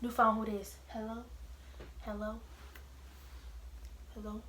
New phone, who this? Hello? Hello? Hello?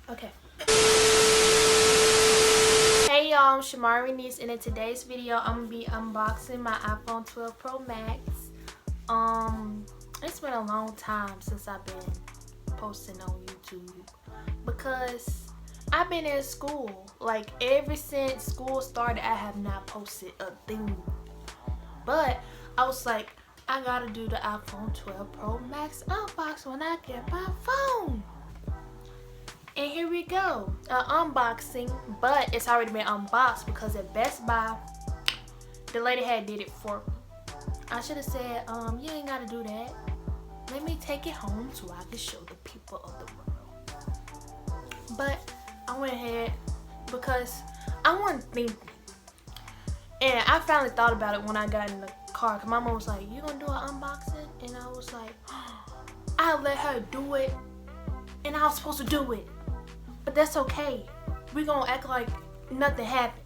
Okay. Hey y'all, I'm ShamauriReniece, and in today's video I'm gonna be unboxing my iPhone 12 Pro Max. It's been a long time since I've been posting on YouTube because I've been in school. Like ever since school started, I have not posted a thing. But I was like, I gotta do the iPhone 12 Pro Max unbox when I get my phone. And here we go, unboxing, but it's already been unboxed because at Best Buy, the lady had did it for me. I should have said, you ain't gotta do that. Let me take it home so I can show the people of the world. But I went ahead because I wasn't thinking. And I finally thought about it when I got in the car. Cause my mom was like, you gonna do an unboxing? And I was like, I let her do it. And I was supposed to do it. But that's okay. We're gonna act like nothing happened.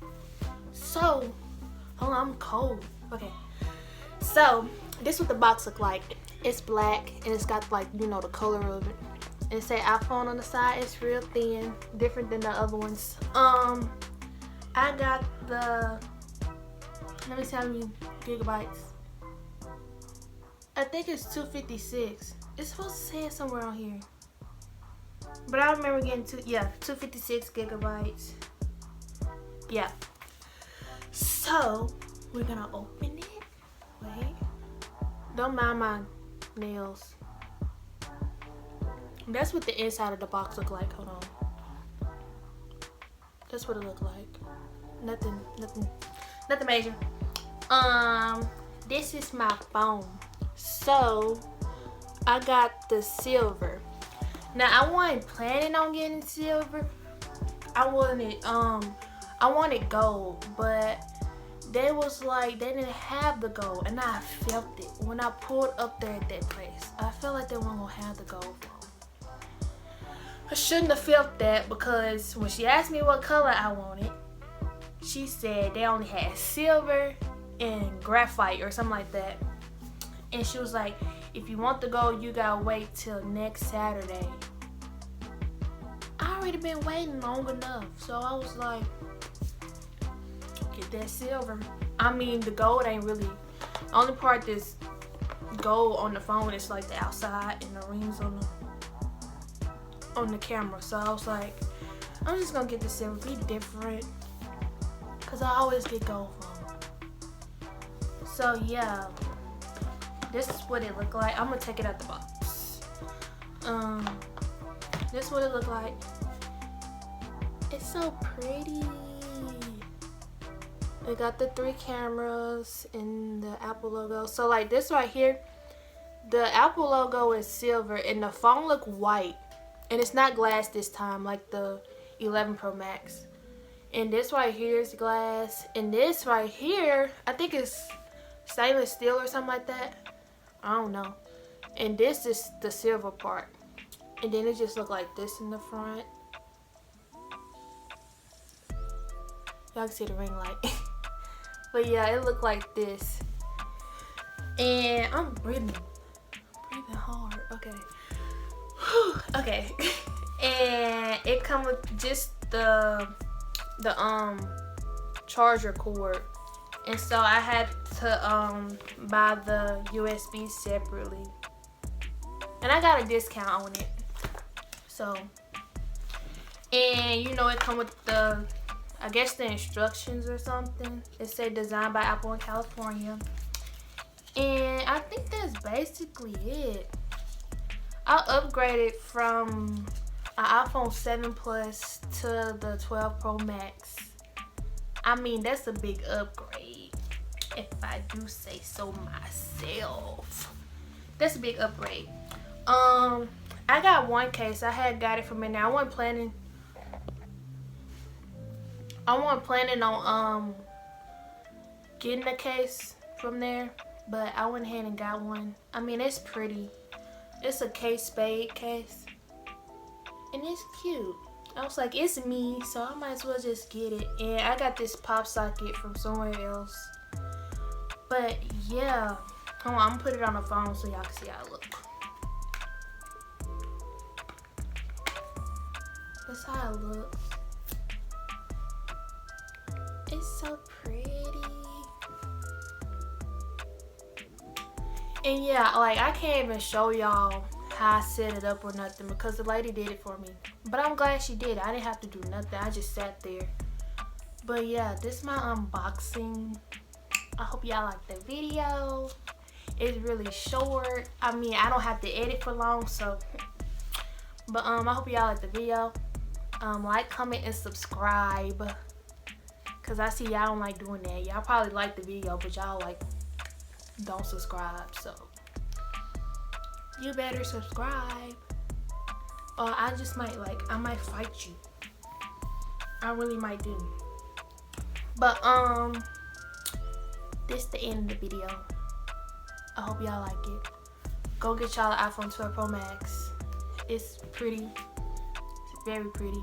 So, hold on, I'm cold. Okay. So, this is what the box look like. It's black and it's got like, you know, the color of it. It say iPhone on the side. It's real thin, different than the other ones. I got the, let me see how many gigabytes. I think it's 256. It's supposed to say it somewhere on here. But I remember getting 256 gigabytes. Yeah. So we're gonna open it. Wait. Don't mind my nails. That's what the inside of the box look like. Hold on. That's what it looked like. Nothing major. This is my phone. So I got the silver. Now I wasn't planning on getting silver. I wanted gold, but they was like they didn't have the gold, and I felt it when I pulled up there at that place. I felt like they weren't gonna have the gold phone. I shouldn't have felt that because when she asked me what color I wanted, she said they only had silver and graphite or something like that. And she was like, if you want the gold, you gotta wait till next Saturday. I already been waiting long enough, so I was like, get that silver. I mean, the gold ain't really, the only part that's gold on the phone is like the outside and the rings on the camera. So I was like, I'm just gonna get the silver, be different, cause I always get gold phone. So yeah. This is what it looked like. I'm gonna take it out the box. This is what it looked like. It's so pretty. It got the 3 cameras and the Apple logo. So like this right here, the Apple logo is silver and the phone look white. And it's not glass this time like the 11 Pro Max. And this right here is glass. And this right here, I think it's stainless steel or something like that. I don't know. And this is the silver part. And then it just looked like this in the front. Y'all can see the ring light. But yeah, it looked like this. And I'm breathing hard. Okay. Whew. Okay. And it comes with just the charger cord. And so I had to buy the USB separately. And I got a discount on it. So, and you know it come with the, I guess the instructions or something. It say designed by Apple in California. And I think that's basically it. I upgraded from an iPhone 7 Plus to the 12 Pro Max. I mean, that's a big upgrade, if I do say so myself. That's a big upgrade. I got one case. I had got it from in there. I wasn't planning on getting a case from there, but I went ahead and got one. I mean, it's pretty. It's a Kate Spade case, and it's cute. I was like, it's me, so I might as well just get it. And I got this pop socket from somewhere else. But yeah, hold on, I'm gonna put it on the phone so y'all can see how it looks. That's how it looks. It's so pretty. And yeah, like I can't even show y'all how I set it up or nothing because the lady did it for me. But I'm glad she did. I didn't have to do nothing. I just sat there. But yeah, this is my unboxing. I hope y'all like the video. It's really short. I mean, I don't have to edit for long, so. But I hope y'all like the video. Like, comment, and subscribe. Cause I see y'all don't like doing that. Y'all probably like the video, but y'all like don't subscribe. So you better subscribe. Or I just might I might fight you. I really might do. But this the end of the video. I hope y'all like it. Go get y'all an iPhone 12 Pro Max. It's pretty. It's very pretty.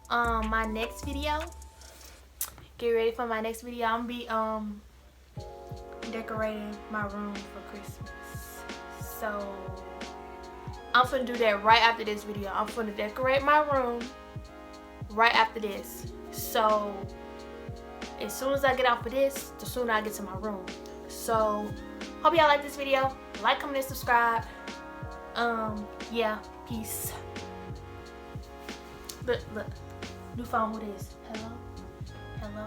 My next video. Get ready for my next video. I'm gonna be decorating my room for Christmas. So I'm finna do that right after this video. I'm finna decorate my room right after this. So as soon as I get off of this, the sooner I get to my room. So hope y'all like this video. Like, comment, and subscribe. Yeah, peace. Look, new phone, who this? Hello?